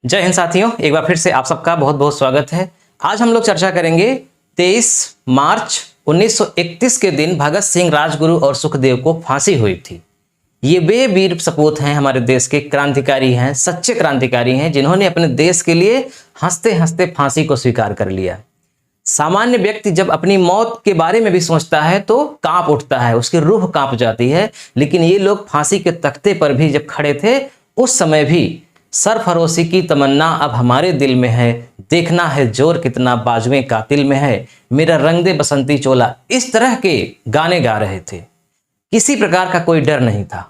जय हिंद साथियों, एक बार फिर से आप सबका बहुत बहुत स्वागत है। आज हम लोग चर्चा करेंगे 23 मार्च 1931 के दिन भगत सिंह, राजगुरु और सुखदेव को फांसी हुई थी। ये वे वीर सपूत हैं, हमारे देश के क्रांतिकारी हैं, सच्चे क्रांतिकारी हैं, जिन्होंने अपने देश के लिए हंसते हंसते फांसी को स्वीकार कर लिया। सामान्य व्यक्ति जब अपनी मौत के बारे में भी सोचता है तो कांप उठता है, उसकी रूह कांप जाती है। लेकिन ये लोग फांसी के तख्ते पर भी जब खड़े थे, उस समय भी सरफरोशी की तमन्ना अब हमारे दिल में है, देखना है जोर कितना बाजुएं कातिल में है, मेरा रंग दे बसंती चोला, इस तरह के गाने गा रहे थे। किसी प्रकार का कोई डर नहीं था।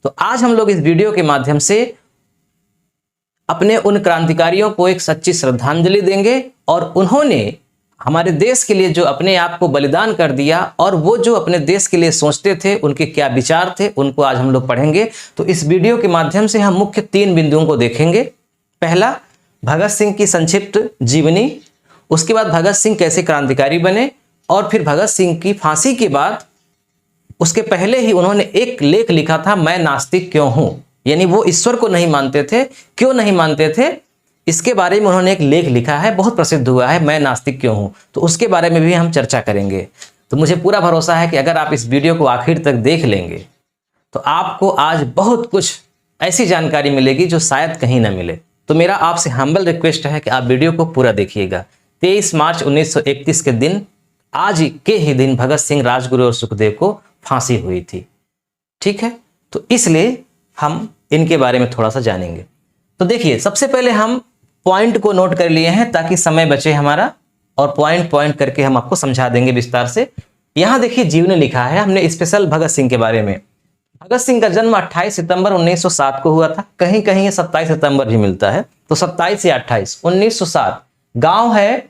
तो आज हम लोग इस वीडियो के माध्यम से अपने उन क्रांतिकारियों को एक सच्ची श्रद्धांजलि देंगे और उन्होंने हमारे देश के लिए जो अपने आप को बलिदान कर दिया और वो जो अपने देश के लिए सोचते थे, उनके क्या विचार थे, उनको आज हम लोग पढ़ेंगे। तो इस वीडियो के माध्यम से हम मुख्य 3 बिंदुओं को देखेंगे। पहला, भगत सिंह की संक्षिप्त जीवनी, उसके बाद भगत सिंह कैसे क्रांतिकारी बने, और फिर भगत सिंह की फांसी के बाद उसके पहले ही उन्होंने एक लेख लिखा था, मैं नास्तिक क्यों हूं। यानी वो ईश्वर को नहीं मानते थे। क्यों नहीं मानते थे, इसके बारे में उन्होंने एक लेख लिखा है, बहुत प्रसिद्ध हुआ है, मैं नास्तिक क्यों हूं। तो उसके बारे में भी हम चर्चा करेंगे। तो मुझे पूरा भरोसा है कि अगर आप इस वीडियो को आखिर तक देख लेंगे तो आपको आज बहुत कुछ ऐसी जानकारी मिलेगी जो शायद कहीं ना मिले। तो मेरा आपसे हम्बल रिक्वेस्ट है कि आप वीडियो को पूरा देखिएगा। 23 मार्च 1931 के दिन, आज के ही दिन भगत सिंह, राजगुरु और सुखदेव को फांसी हुई थी। ठीक है, तो इसलिए हम इनके बारे में थोड़ा सा जानेंगे। तो देखिए, सबसे पहले हम पॉइंट को नोट कर लिए हैं ताकि समय बचे हमारा, और पॉइंट पॉइंट करके हम आपको समझा देंगे विस्तार से। यहां देखिए जीवनी लिखा है हमने स्पेशल भगत सिंह के बारे में। भगत सिंह का जन्म 28 सितंबर 1907 को हुआ था। कहीं कहीं ये 27 सितंबर भी मिलता है, तो 27 या 28 1907। गांव है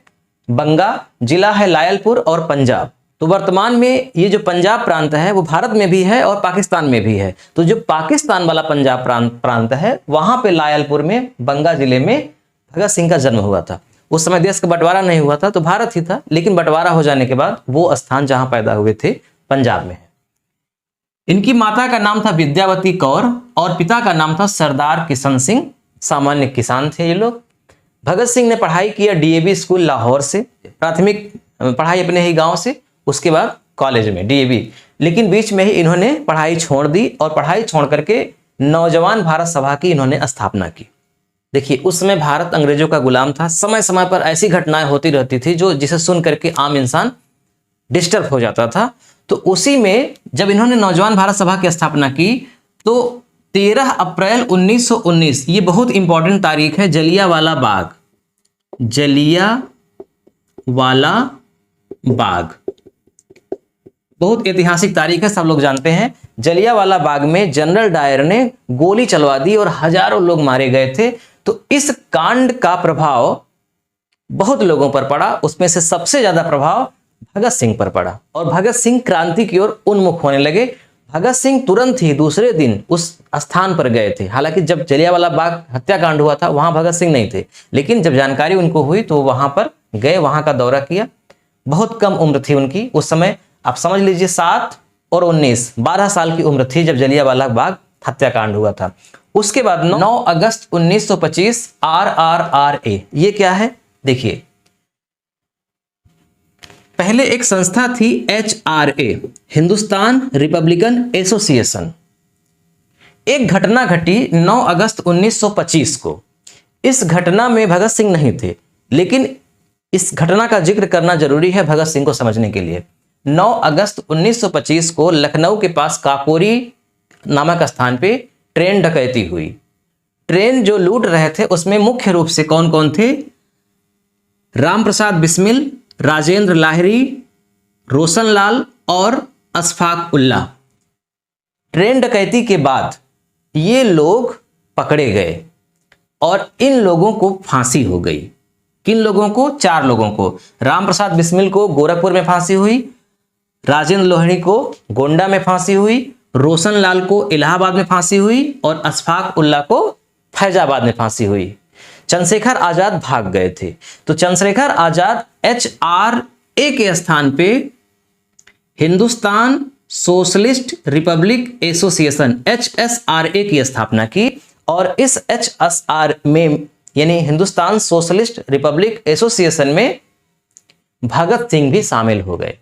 बंगा, जिला है लायलपुर और पंजाब। तो वर्तमान में ये जो पंजाब प्रांत है वो भारत में भी है और पाकिस्तान में भी है। तो जो पाकिस्तान वाला पंजाब प्रांत है, वहां पे लायलपुर में, बंगा जिले में भगत सिंह का जन्म हुआ था। उस समय देश का बंटवारा नहीं हुआ था, तो भारत ही था, लेकिन बंटवारा हो जाने के बाद वो स्थान जहां पैदा हुए थे पंजाब में है। इनकी माता का नाम था विद्यावती कौर और पिता का नाम था सरदार किशन सिंह। सामान्य किसान थे ये लोग। भगत सिंह ने पढ़ाई किया डीएवी स्कूल लाहौर से, प्राथमिक पढ़ाई अपने ही गांव से, उसके बाद कॉलेज में डीएवी। लेकिन बीच में ही इन्होंने पढ़ाई छोड़ दी और पढ़ाई छोड़ करके नौजवान भारत सभा की इन्होंने स्थापना की। देखिए, उस समय भारत अंग्रेजों का गुलाम था। समय समय पर ऐसी घटनाएं होती रहती थी जो जिसे सुन करके आम इंसान डिस्टर्ब हो जाता था। तो उसी में जब इन्होंने नौजवान भारत सभा की स्थापना की तो 13 अप्रैल 1919, ये बहुत इंपॉर्टेंट तारीख है, जलियांवाला बाग, जलियांवाला बाग बहुत ऐतिहासिक तारीख है, सब लोग जानते हैं। जलियांवाला बाग में जनरल डायर ने गोली चलवा दी और हजारों लोग मारे गए थे। तो इस कांड का प्रभाव बहुत लोगों पर पड़ा, उसमें से सबसे ज्यादा प्रभाव भगत सिंह पर पड़ा और भगत सिंह क्रांति की ओर उन्मुख होने लगे। भगत सिंह तुरंत ही दूसरे दिन उस स्थान पर गए थे। हालांकि जब जलियांवाला बाग हत्याकांड हुआ था वहां भगत सिंह नहीं थे, लेकिन जब जानकारी उनको हुई तो वहां पर गए, वहां का दौरा किया। बहुत कम उम्र थी उनकी उस समय, आप समझ लीजिए 7 और 19, 12 साल की उम्र थी जब जलियांवाला बाग हत्याकांड हुआ था। उसके बाद 9 अगस्त 1925 RRRA, ये क्या है देखिए। पहले एक संस्था थी HRA, हिंदुस्तान रिपब्लिकन एसोसिएशन। एक घटना घटी 9 अगस्त 1925 को। इस घटना में भगत सिंह नहीं थे, लेकिन इस घटना का जिक्र करना जरूरी है भगत सिंह को समझने के लिए। 9 अगस्त 1925 को लखनऊ के पास काकोरी नामक स्थान पे ट्रेन डकैती हुई। ट्रेन जो लूट रहे थे उसमें मुख्य रूप से कौन कौन थे? राम प्रसाद बिस्मिल, राजेंद्र लाहिरी, रोशनलाल और अशफाक उल्लाह। ट्रेन डकैती के बाद ये लोग पकड़े गए और इन लोगों को फांसी हो गई। किन लोगों को? 4 लोगों को। राम प्रसाद बिस्मिल को गोरखपुर में फांसी हुई, राजेंद्र लोहड़ी को गोंडा में फांसी हुई, रोशनलाल को इलाहाबाद में फांसी हुई और अशफाक उल्लाह को फैजाबाद में फांसी हुई। चंद्रशेखर आजाद भाग गए थे। तो चंद्रशेखर आजाद HRA के स्थान पे Hindustan socialist Republic association HSRA की स्थापना की और इस HSR में यानी हिंदुस्तान सोशलिस्ट रिपब्लिक एसोसिएशन में भगत सिंह भी शामिल हो गए।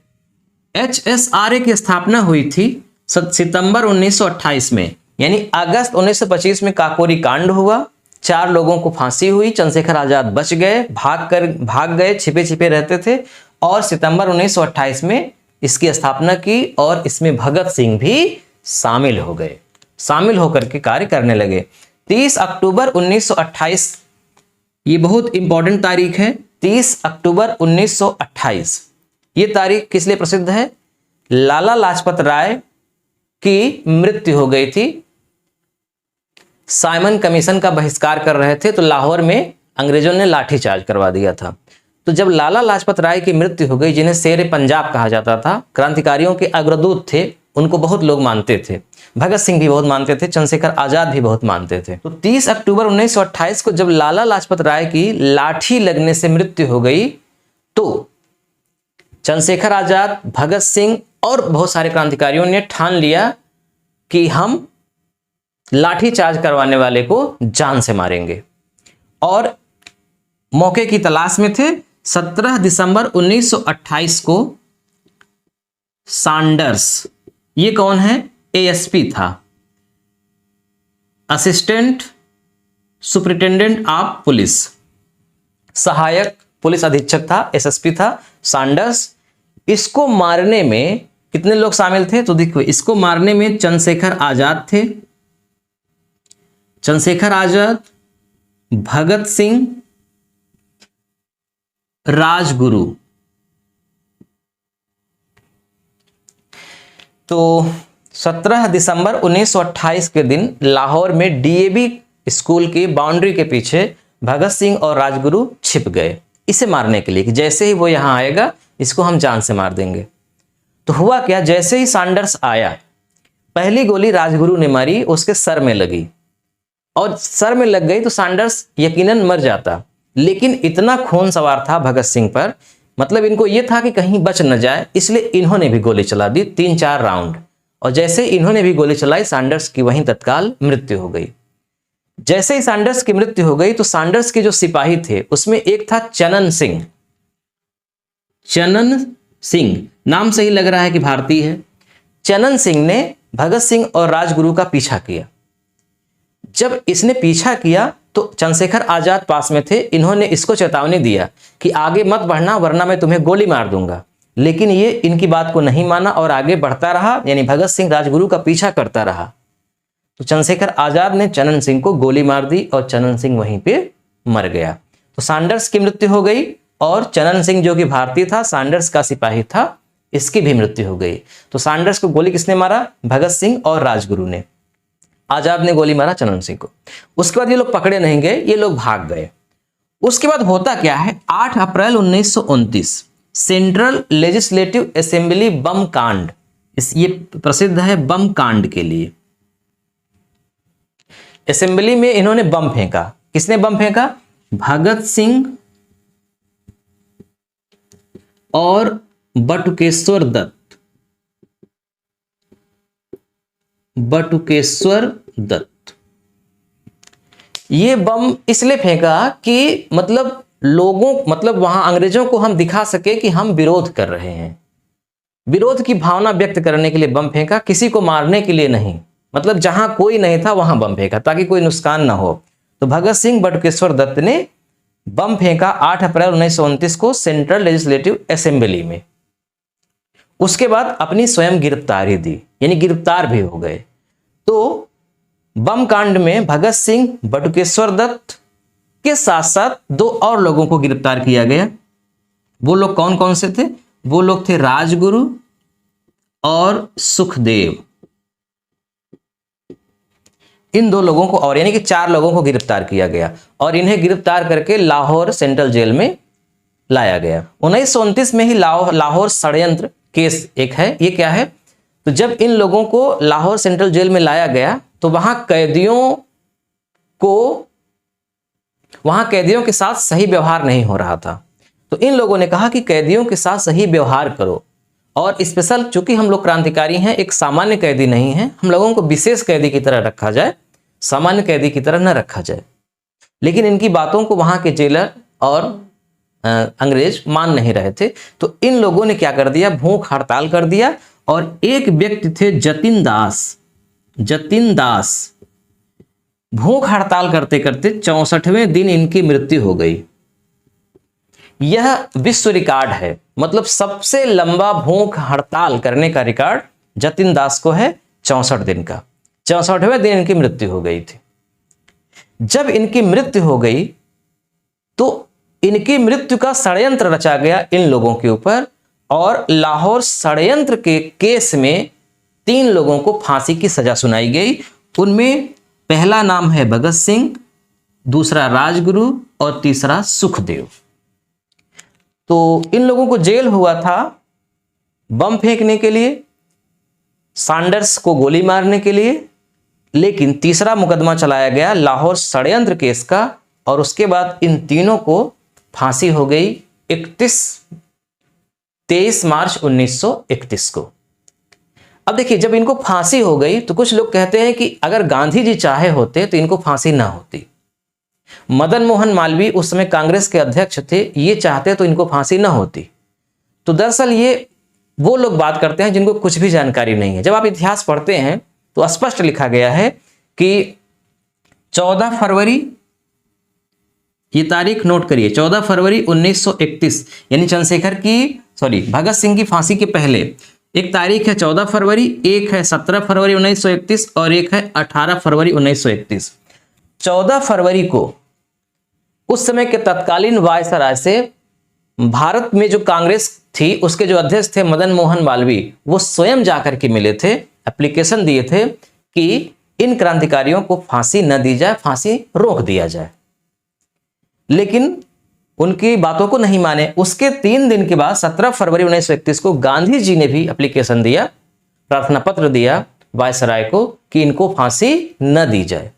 HSRA की स्थापना हुई थी सितंबर 1928 में, यानी अगस्त 1925 में काकोरी कांड हुआ, 4 लोगों को फांसी हुई, चंद्रशेखर आजाद बच गए, भाग गए, छिपे छिपे रहते थे, और सितंबर 1928 में इसकी स्थापना की और इसमें भगत सिंह भी शामिल हो गए, शामिल होकर के कार्य करने लगे। 30 अक्टूबर 1928, ये बहुत इंपॉर्टेंट तारीख है, 30 अक्टूबर 1928। ये तारीख किस लिए प्रसिद्ध है? लाला लाजपत राय की मृत्यु हो गई थी। साइमन कमीशन का बहिष्कार कर रहे थे तो लाहौर में अंग्रेजों ने लाठीचार्ज करवा दिया था। तो जब लाला लाजपत राय की मृत्यु हो गई, जिन्हें शेर पंजाब कहा जाता था, क्रांतिकारियों के अग्रदूत थे, उनको बहुत लोग मानते थे, भगत सिंह भी बहुत मानते थे, चंद्रशेखर आजाद भी बहुत मानते थे। तो 30 अक्टूबर 1928 को जब लाला लाजपत राय की लाठी लगने से मृत्यु हो गई तो चंद्रशेखर आजाद, भगत सिंह और बहुत सारे क्रांतिकारियों ने ठान लिया कि हम लाठी चार्ज करवाने वाले को जान से मारेंगे, और मौके की तलाश में थे। 17 दिसंबर 1928 को सैंडर्स, ये कौन है? ASP था, असिस्टेंट सुपरिटेंडेंट ऑफ पुलिस, सहायक पुलिस अधीक्षक था, SSP था सैंडर्स। इसको मारने में कितने लोग शामिल थे? तो देखो, इसको मारने में चंद्रशेखर आजाद थे, चंद्रशेखर आजाद, भगत सिंह, राजगुरु। तो 17 दिसंबर 1928 के दिन लाहौर में DAV स्कूल की बाउंड्री के पीछे भगत सिंह और राजगुरु छिप गए इसे मारने के लिए कि जैसे ही वो यहां आएगा इसको हम जान से मार देंगे। तो हुआ क्या, जैसे ही सैंडर्स आया, पहली गोली राजगुरु ने मारी, उसके सर में लगी, और सर में लग गई तो सैंडर्स यकीनन मर जाता। लेकिन इतना खून सवार था भगत सिंह पर, मतलब इनको यह था कि कहीं बच न जाए, इसलिए इन्होंने भी गोली चला दी 3-4 राउंड, और जैसे इन्होंने भी गोली चलाई सैंडर्स की वहीं तत्काल मृत्यु हो गई। जैसे ही सैंडर्स की मृत्यु हो गई तो सैंडर्स के जो सिपाही थे उसमें एक था चनन सिंह। चनन सिंह नाम से ही लग रहा है कि भारतीय है। चनन सिंह ने भगत सिंह और राजगुरु का पीछा किया। जब इसने पीछा किया तो चंद्रशेखर आजाद पास में थे, इन्होंने इसको चेतावनी दिया कि आगे मत बढ़ना वरना मैं तुम्हें गोली मार दूंगा, लेकिन ये इनकी बात को नहीं माना और आगे बढ़ता रहा, यानी भगत सिंह राजगुरु का पीछा करता रहा। तो चंद्रशेखर आजाद ने चनन सिंह को गोली मार दी और चनन सिंह वहीं पे मर गया। तो सैंडर्स की मृत्यु हो गई और चनन सिंह जो कि भारतीय था, सैंडर्स का सिपाही था, इसकी भी मृत्यु हो गई। तो सैंडर्स को गोली किसने मारा? भगत सिंह और राजगुरु ने। आजाद ने गोली मारा चनन सिंह को। उसके बाद ये लोग पकड़े नहीं गए, ये लोग भाग गए। उसके बाद होता क्या है, 8 अप्रैल 1929 सेंट्रल लेजिस्लेटिव असेंबली बम कांड, ये प्रसिद्ध है बम कांड के लिए। असेंबली में इन्होंने बम फेंका। किसने बम फेंका? भगत सिंह और बटुकेश्वर दत्त। बटुकेश्वर दत्त ये बम इसलिए फेंका कि मतलब वहां अंग्रेजों को हम दिखा सके कि हम विरोध कर रहे हैं। विरोध की भावना व्यक्त करने के लिए बम फेंका, किसी को मारने के लिए नहीं। मतलब जहां कोई नहीं था वहां बम फेंका ताकि कोई नुकसान ना हो। तो भगत सिंह बटुकेश्वर दत्त ने बम फेंका 8 अप्रैल 1929 को सेंट्रल लेजिस्लेटिव असेंबली में। उसके बाद अपनी स्वयं गिरफ्तारी दी, यानी गिरफ्तार भी हो गए। तो बम कांड में भगत सिंह, बटुकेश्वर दत्त के साथ साथ 2 और लोगों को गिरफ्तार किया गया। वो लोग कौन कौन से थे? वो लोग थे राजगुरु और सुखदेव। इन 2 लोगों को, और यानी कि 4 लोगों को गिरफ्तार किया गया और इन्हें गिरफ्तार करके लाहौर सेंट्रल जेल में लाया गया। 1929 में ही लाहौर षड्यंत्र केस एक है। ये क्या है? तो जब इन लोगों को लाहौर सेंट्रल जेल में लाया गया तो वहां कैदियों के साथ सही व्यवहार नहीं हो रहा था। तो इन लोगों ने कहा कि कैदियों के साथ सही व्यवहार करो, और स्पेशल चूंकि हम लोग क्रांतिकारी हैं, एक सामान्य कैदी नहीं है, हम लोगों को विशेष कैदी की तरह रखा जाए, सामान्य कैदी की तरह न रखा जाए। लेकिन इनकी बातों को वहां के जेलर और अंग्रेज मान नहीं रहे थे। तो इन लोगों ने क्या कर दिया, भूख हड़ताल कर दिया। और एक व्यक्ति थे जतिन दास, भूख हड़ताल करते करते 64वें दिन इनकी मृत्यु हो गई। यह विश्व रिकॉर्ड है, मतलब सबसे लंबा भूख हड़ताल करने का रिकॉर्ड जतिन दास को है 64 दिन का। 64वें दिन इनकी मृत्यु हो गई थी। जब इनकी मृत्यु हो गई तो इनकी मृत्यु का षड्यंत्र रचा गया इन लोगों के ऊपर, और लाहौर षड्यंत्र के केस में 3 लोगों को फांसी की सजा सुनाई गई। उनमें पहला नाम है भगत सिंह, दूसरा राजगुरु और तीसरा सुखदेव। तो इन लोगों को जेल हुआ था बम फेंकने के लिए, सैंडर्स को गोली मारने के लिए, लेकिन तीसरा मुकदमा चलाया गया लाहौर षड्यंत्र केस का, और उसके बाद इन तीनों को फांसी हो गई 23 मार्च 1931 को। अब देखिए, जब इनको फांसी हो गई तो कुछ लोग कहते हैं कि अगर गांधी जी चाहे होते तो इनको फांसी ना होती। मदन मोहन मालवीय उस समय कांग्रेस के अध्यक्ष थे, ये चाहते तो इनको फांसी ना होती। तो दरअसल ये वो लोग बात करते हैं जिनको कुछ भी जानकारी नहीं है। जब आप इतिहास पढ़ते हैं तो स्पष्ट लिखा गया है कि 14 फरवरी, ये तारीख नोट करिए, 14 फरवरी 1931, यानी भगत सिंह की फांसी के पहले एक तारीख है 14 फरवरी, एक है 17 फरवरी 1931 और एक है 18 फरवरी 1931। 14 फरवरी को उस समय के तत्कालीन वायसराय से भारत में जो कांग्रेस थी उसके जो अध्यक्ष थे मदन मोहन मालवीय, वो स्वयं जाकर के मिले थे, एप्लीकेशन दिए थे कि इन क्रांतिकारियों को फांसी न दी जाए, फांसी रोक दिया जाए। लेकिन उनकी बातों को नहीं माने। उसके 3 दिन के बाद 17 फरवरी 1931 को गांधी जी ने भी एप्लीकेशन दिया, प्रार्थना पत्र दिया वायसराय को कि इनको फांसी न दी जाए,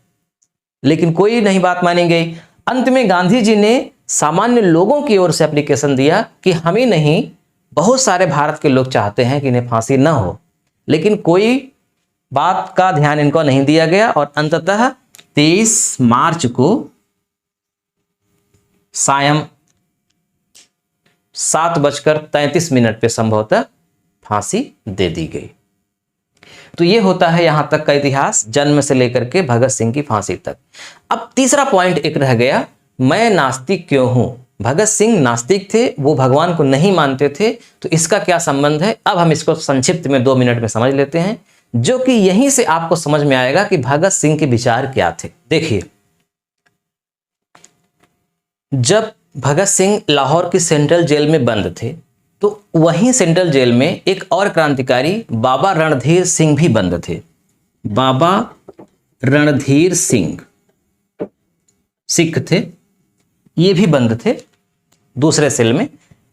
लेकिन कोई नहीं बात मानी गई। अंत में गांधी जी ने सामान्य लोगों की ओर से एप्लीकेशन दिया कि हम ही नहीं, बहुत सारे भारत के लोग चाहते हैं कि इन्हें फांसी न हो, लेकिन कोई बात का ध्यान इनको नहीं दिया गया। और अंततः 23 मार्च को सायं 7:33 पे संभवतः फांसी दे दी गई। तो ये होता है यहां तक का इतिहास, जन्म से लेकर के भगत सिंह की फांसी तक। अब तीसरा पॉइंट एक रह गया, मैं नास्तिक क्यों हूं। भगत सिंह नास्तिक थे, वो भगवान को नहीं मानते थे, तो इसका क्या संबंध है। अब हम इसको संक्षिप्त में 2 मिनट में समझ लेते हैं, जो कि यहीं से आपको समझ में आएगा कि भगत सिंह के विचार क्या थे। देखिए, जब भगत सिंह लाहौर की सेंट्रल जेल में बंद थे तो वहीं सेंट्रल जेल में एक और क्रांतिकारी बाबा रणधीर सिंह भी बंद थे। बाबा रणधीर सिंह सिख थे, ये भी बंद थे दूसरे सेल में।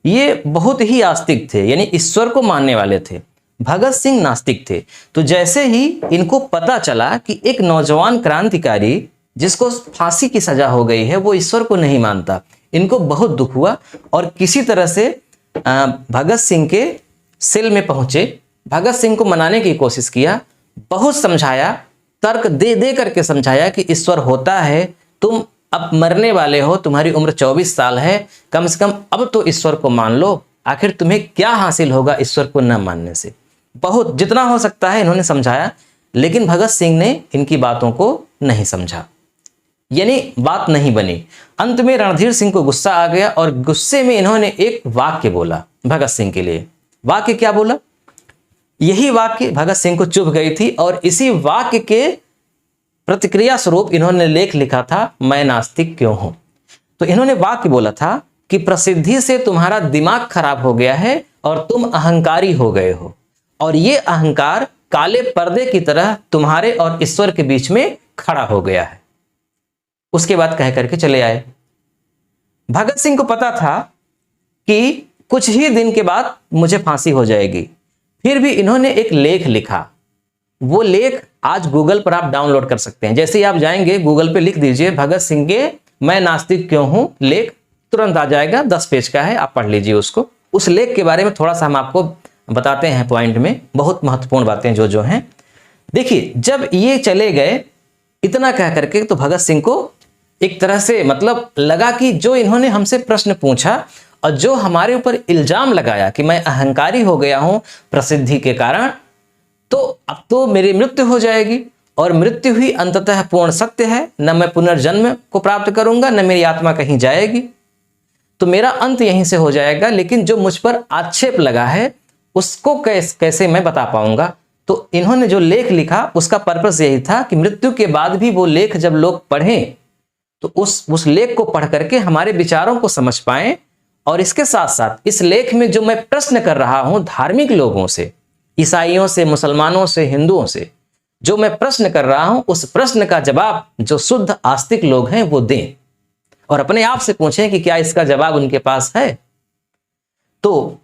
ये बहुत ही आस्तिक थे, यानी ईश्वर को मानने वाले थे। भगत सिंह नास्तिक थे। तो जैसे ही इनको पता चला कि एक नौजवान क्रांतिकारी जिसको फांसी की सजा हो गई है वो ईश्वर को नहीं मानता, इनको बहुत दुख हुआ और किसी तरह से भगत सिंह के सेल में पहुंचे। भगत सिंह को मनाने की कोशिश किया, बहुत समझाया, तर्क दे दे करके समझाया कि ईश्वर होता है, तुम अब मरने वाले हो, तुम्हारी उम्र 24 साल है, कम से कम अब तो ईश्वर को मान लो, आखिर तुम्हें क्या हासिल होगा ईश्वर को न मानने से। बहुत जितना हो सकता है इन्होंने समझाया, लेकिन भगत सिंह ने इनकी बातों को नहीं समझा, यानी बात नहीं बनी। अंत में रणधीर सिंह को गुस्सा आ गया और गुस्से में इन्होंने एक वाक्य बोला भगत सिंह के लिए। वाक्य क्या बोला? यही वाक्य भगत सिंह को चुभ गई थी और इसी वाक्य के प्रतिक्रिया स्वरूप इन्होंने लेख लिखा था, मैं नास्तिक क्यों हूं। तो इन्होंने वाक्य बोला था कि प्रसिद्धि से तुम्हारा दिमाग खराब हो गया है और तुम अहंकारी हो गए हो, और ये अहंकार काले पर्दे की तरह तुम्हारे और ईश्वर के बीच में खड़ा हो गया है। उसके बाद कह करके चले आए। भगत सिंह को पता था कि कुछ ही दिन के बाद मुझे फांसी हो जाएगी, फिर भी इन्होंने एक लेख लिखा। वो लेख आज गूगल पर आप डाउनलोड कर सकते हैं। जैसे ही आप जाएंगे गूगल पे लिख दीजिए भगत सिंह के मैं नास्तिक क्यों हूं लेख, तुरंत आ जाएगा। 10 पेज का है, आप पढ़ लीजिए उसको। उस लेख के बारे में थोड़ा सा हम आपको बताते हैं पॉइंट में, बहुत महत्वपूर्ण बातें जो हैं। देखिए, जब ये चले गए इतना कह करके, तो भगत सिंह को एक तरह से मतलब लगा कि जो इन्होंने हमसे प्रश्न पूछा और जो हमारे ऊपर इल्जाम लगाया कि मैं अहंकारी हो गया हूं प्रसिद्धि के कारण, तो अब तो मेरी मृत्यु हो जाएगी और मृत्यु ही अंततः पूर्ण सत्य है, न मैं पुनर्जन्म को प्राप्त करूंगा न मेरी आत्मा कहीं जाएगी, तो मेरा अंत यहीं से हो जाएगा। लेकिन जो मुझ पर आक्षेप लगा है उसको कैसे मैं बता पाऊंगा। तो इन्होंने जो लेख लिखा उसका पर्पस यही था कि मृत्यु के बाद भी वो लेख जब लोग पढ़ें तो उस लेख को पढ़ करके हमारे विचारों को समझ पाएं। और इसके साथ साथ इस लेख में जो मैं प्रश्न कर रहा हूं धार्मिक लोगों से, ईसाइयों से, मुसलमानों से, हिंदुओं से, जो मैं प्रश्न कर रहा हूं उस प्रश्न का जवाब जो शुद्ध आस्तिक लोग हैं वो दें और अपने आप से पूछें कि क्या इसका जवाब उनके पास है। तो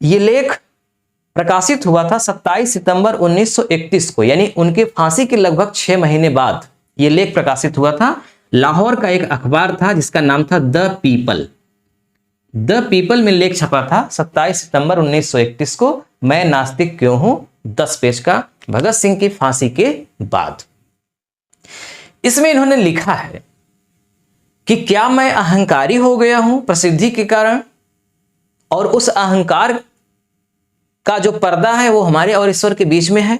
ये लेख प्रकाशित हुआ था 27 सितंबर 1931 को, यानी उनके फांसी के लगभग 6 महीने बाद ये लेख प्रकाशित हुआ था। लाहौर का एक अखबार था जिसका नाम था द पीपल। द पीपल में लेख छपा था 27 सितंबर 1931 को, मैं नास्तिक क्यों हूं, 10 पेज का, भगत सिंह की फांसी के बाद। इसमें इन्होंने लिखा है कि क्या मैं अहंकारी हो गया हूं प्रसिद्धि के कारण, और उस अहंकार का जो पर्दा है वो हमारे और ईश्वर के बीच में है।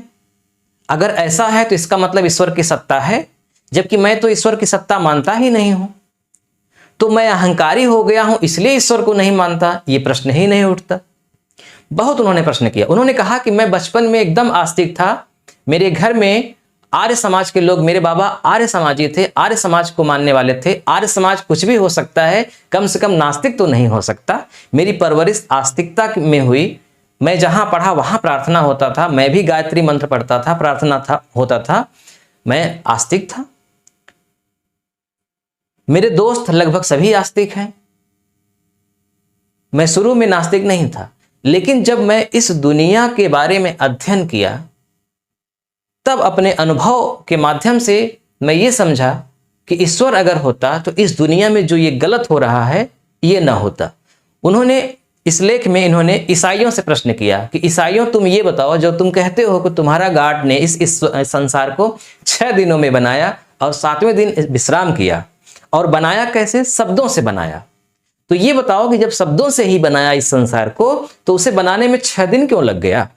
अगर ऐसा है तो इसका मतलब ईश्वर की सत्ता है, जबकि मैं तो ईश्वर की सत्ता मानता ही नहीं हूं। तो मैं अहंकारी हो गया हूं इसलिए ईश्वर को नहीं मानता, ये प्रश्न ही नहीं उठता। बहुत उन्होंने प्रश्न किया। उन्होंने कहा कि मैं बचपन में एकदम आस्तिक था, मेरे घर में आर्य समाज के लोग, मेरे बाबा आर्य समाजी थे, आर्य समाज को मानने वाले थे। आर्य समाज कुछ भी हो सकता है, कम से कम नास्तिक तो नहीं हो सकता। मेरी परवरिश आस्तिकता में हुई। मैं जहां पढ़ा वहां प्रार्थना होता था, मैं भी गायत्री मंत्र पढ़ता था, प्रार्थना होता था, मैं आस्तिक था। मेरे दोस्त लगभग सभी आस्तिक हैं। मैं शुरू में नास्तिक नहीं था, लेकिन जब मैं इस दुनिया के बारे में अध्ययन किया तब अपने अनुभव के माध्यम से मैं ये समझा कि ईश्वर अगर होता तो इस दुनिया में जो ये गलत हो रहा है ये ना होता। उन्होंने इस लेख में इन्होंने ईसाइयों से प्रश्न किया कि ईसाइयों तुम ये बताओ, जो तुम कहते हो कि तुम्हारा गॉड ने इस संसार को 6 दिनों में बनाया और 7वें दिन विश्राम किया, और बनाया कैसे? शब्दों से बनाया। तो ये बताओ कि जब शब्दों से ही बनाया इस संसार को तो उसे बनाने में 6 दिन क्यों लग गया?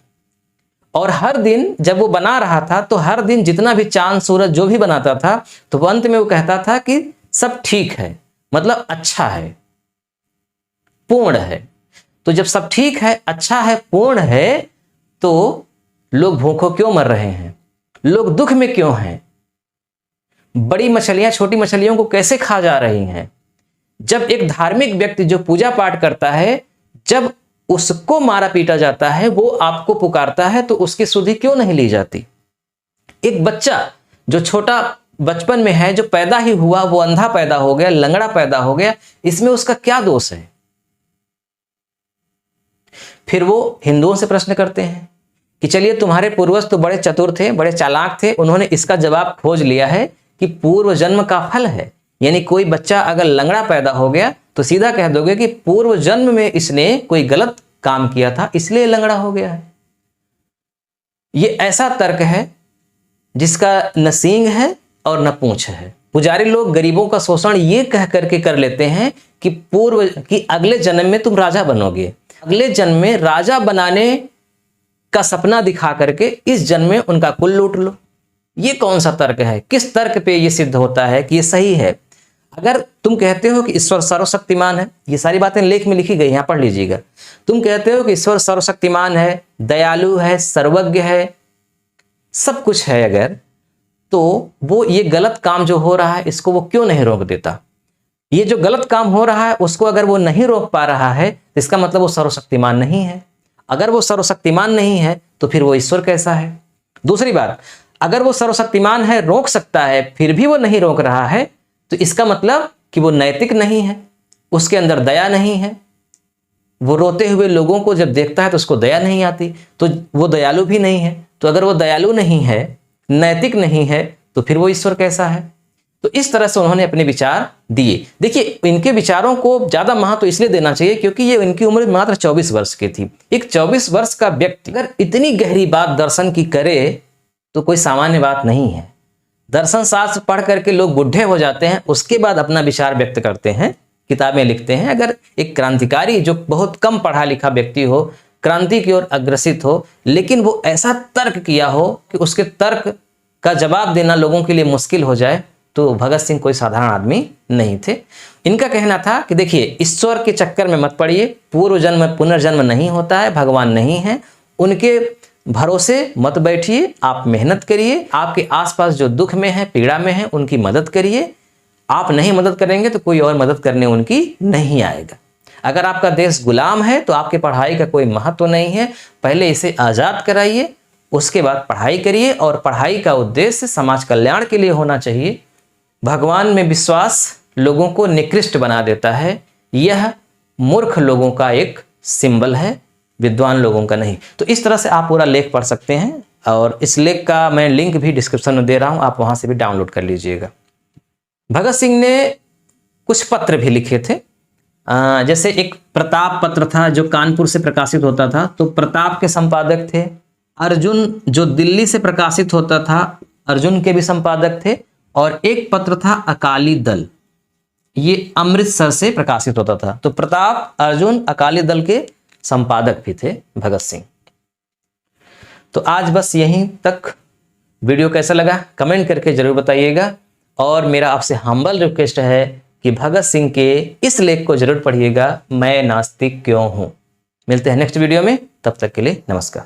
और हर दिन जब वो बना रहा था तो हर दिन जितना भी चांद सूरज जो भी बनाता था तो अंत में वो कहता था कि सब ठीक है, मतलब अच्छा है, पूर्ण है। तो जब सब ठीक है, अच्छा है, पूर्ण है, तो लोग भूखों क्यों मर रहे हैं, लोग दुख में क्यों हैं, बड़ी मछलियां छोटी मछलियों को कैसे खा जा रही हैं? जब एक धार्मिक व्यक्ति जो पूजा पाठ करता है, जब उसको मारा पीटा जाता है, वो आपको पुकारता है, तो उसकी सुधि क्यों नहीं ली जाती? एक बच्चा जो छोटा बचपन में है, जो पैदा ही हुआ, वो अंधा पैदा हो गया, लंगड़ा पैदा हो गया, इसमें उसका क्या दोष है? फिर वो हिंदुओं से प्रश्न करते हैं कि चलिए तुम्हारे पूर्वज तो बड़े चतुर थे, बड़े चालाक थे, उन्होंने इसका जवाब खोज लिया है कि पूर्व जन्म का फल है। यानी कोई बच्चा अगर लंगड़ा पैदा हो गया तो सीधा कह दोगे कि पूर्व जन्म में इसने कोई गलत काम किया था इसलिए लंगड़ा हो गया है। ये ऐसा तर्क है जिसका न सींग है और न पूंछ है। पुजारी लोग गरीबों का शोषण ये कह करके कर लेते हैं कि अगले जन्म में तुम राजा बनोगे, अगले जन्म में राजा बनाने का सपना दिखा करके इस जन्म में उनका कुल लूट लो। ये कौन सा तर्क है? किस तर्क पे ये सिद्ध होता है कि ये सही है? अगर तुम कहते हो कि ईश्वर सर्वशक्तिमान है, ये सारी बातें लेख में लिखी गई, यहां पढ़ लीजिएगा। तुम कहते हो कि ईश्वर सर्वशक्तिमान है, दयालु है, सर्वज्ञ है, सब कुछ है, अगर तो वो ये गलत काम जो हो रहा है इसको वो क्यों नहीं रोक देता? ये जो गलत काम हो रहा है उसको अगर वो नहीं रोक पा रहा है तो इसका मतलब वो सर्वशक्तिमान नहीं है। अगर वो सर्वशक्तिमान नहीं है तो फिर वो ईश्वर कैसा है? दूसरी बात, अगर वो सर्वशक्तिमान है, रोक सकता है, फिर भी वो नहीं रोक रहा है, तो इसका मतलब कि वो नैतिक नहीं है, उसके अंदर दया नहीं है। वो रोते हुए लोगों को जब देखता है तो उसको दया नहीं आती, तो वो दयालु भी नहीं है। तो अगर वो दयालु नहीं है, नैतिक नहीं है, तो फिर वो ईश्वर कैसा है? तो इस तरह से उन्होंने अपने विचार दिए। देखिए, इनके विचारों को ज्यादा महत्व इसलिए देना चाहिए क्योंकि ये इनकी उम्र मात्र 24 वर्ष की थी। एक 24 वर्ष का व्यक्ति अगर इतनी गहरी बात दर्शन की करे तो कोई सामान्य बात नहीं है। दर्शन शास्त्र पढ़ करके लोग बुढ़े हो जाते हैं, उसके बाद अपना विचार व्यक्त करते हैं, किताबें लिखते हैं। अगर एक क्रांतिकारी जो बहुत कम पढ़ा लिखा व्यक्ति हो, क्रांति की ओर अग्रसित हो, लेकिन वो ऐसा तर्क किया हो कि उसके तर्क का जवाब देना लोगों के लिए मुश्किल हो जाए, तो भगत सिंह कोई साधारण आदमी नहीं थे। इनका कहना था कि देखिए, ईश्वर के चक्कर में मत पड़िए, पूर्व जन्म पुनर्जन्म नहीं होता है, भगवान नहीं है, उनके भरोसे मत बैठिए, आप मेहनत करिए, आपके आसपास जो दुख में है, पीड़ा में है, उनकी मदद करिए। आप नहीं मदद करेंगे तो कोई और मदद करने उनकी नहीं आएगा। अगर आपका देश गुलाम है तो आपकी पढ़ाई का कोई महत्व नहीं है, पहले इसे आज़ाद कराइए, उसके बाद पढ़ाई करिए, और पढ़ाई का उद्देश्य समाज कल्याण के लिए होना चाहिए। भगवान में विश्वास लोगों को निकृष्ट बना देता है, यह मूर्ख लोगों का एक सिंबल है, विद्वान लोगों का नहीं। तो इस तरह से आप पूरा लेख पढ़ सकते हैं, और इस लेख का मैं लिंक भी डिस्क्रिप्शन में दे रहा हूं, आप वहां से भी डाउनलोड कर लीजिएगा। भगत सिंह ने कुछ पत्र भी लिखे थे, जैसे एक प्रताप पत्र था जो कानपुर से प्रकाशित होता था, तो प्रताप के संपादक थे। अर्जुन जो दिल्ली से प्रकाशित होता था, अर्जुन के भी संपादक थे। और एक पत्र था अकाली दल, ये अमृतसर से प्रकाशित होता था। तो प्रताप, अर्जुन, अकाली दल के संपादक भी थे भगत सिंह। तो आज बस यहीं तक। वीडियो कैसा लगा कमेंट करके जरूर बताइएगा, और मेरा आपसे हम्बल रिक्वेस्ट है कि भगत सिंह के इस लेख को जरूर पढ़िएगा, मैं नास्तिक क्यों हूं। मिलते हैं नेक्स्ट वीडियो में, तब तक के लिए नमस्कार।